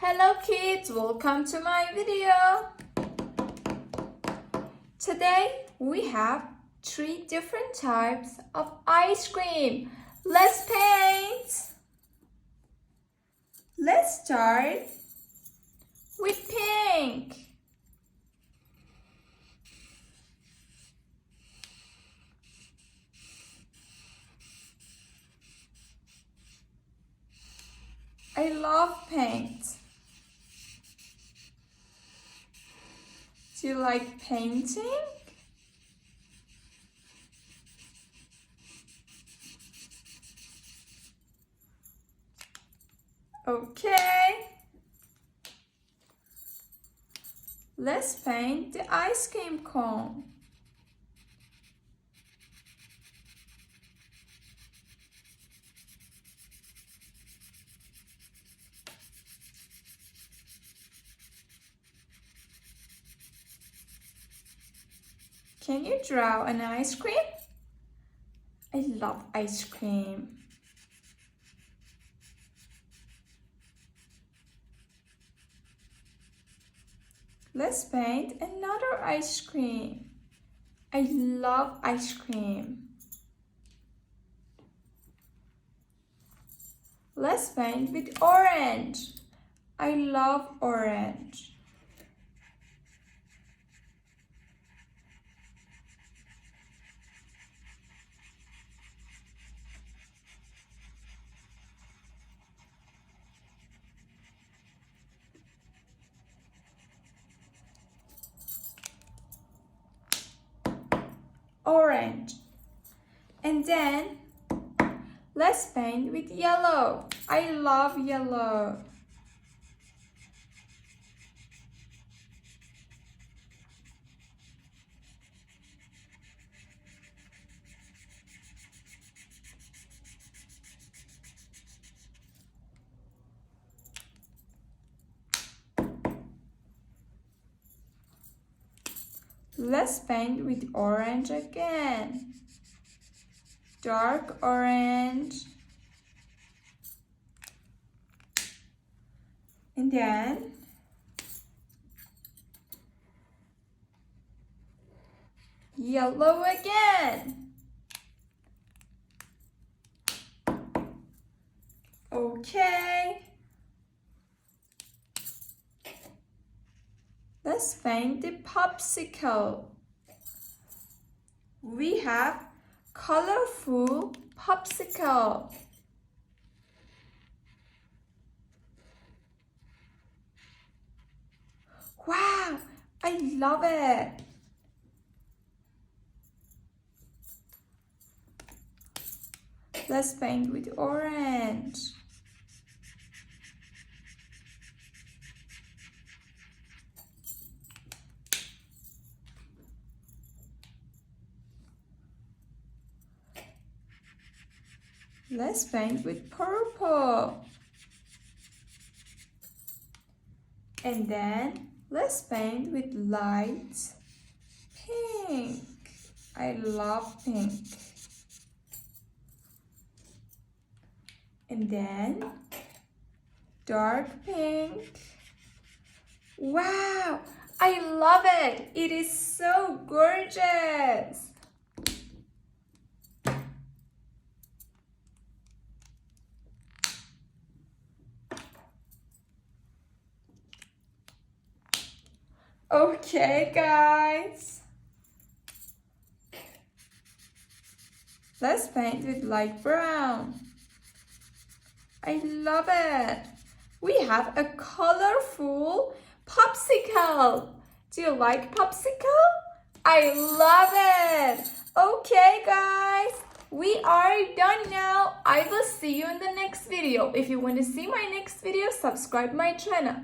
Hello kids, welcome to my video. Today we have 3 different types of ice cream. Let's paint. Let's start with pink. I love paint. Do you like painting? Okay. Let's paint the ice cream cone. Can you draw an ice cream? I love ice cream. Let's paint another ice cream. I love ice cream. Let's paint with orange. I love orange. Orange. And then let's paint with yellow. I love yellow. Let's paint with orange again. Dark orange. And then yellow again. Okay. Let's paint the popsicle. We have colorful popsicle. Wow, I love it. Let's paint with orange. Let's paint with purple. And then let's paint with light pink. I love pink. And then dark pink. Wow, I love it. It is so gorgeous. Okay, guys. Let's paint with light brown. I love it. We have a colorful popsicle. Do you like popsicle? I love it. Okay, guys. We are done now. I will see you in the next video. If you want to see my next video, subscribe my channel.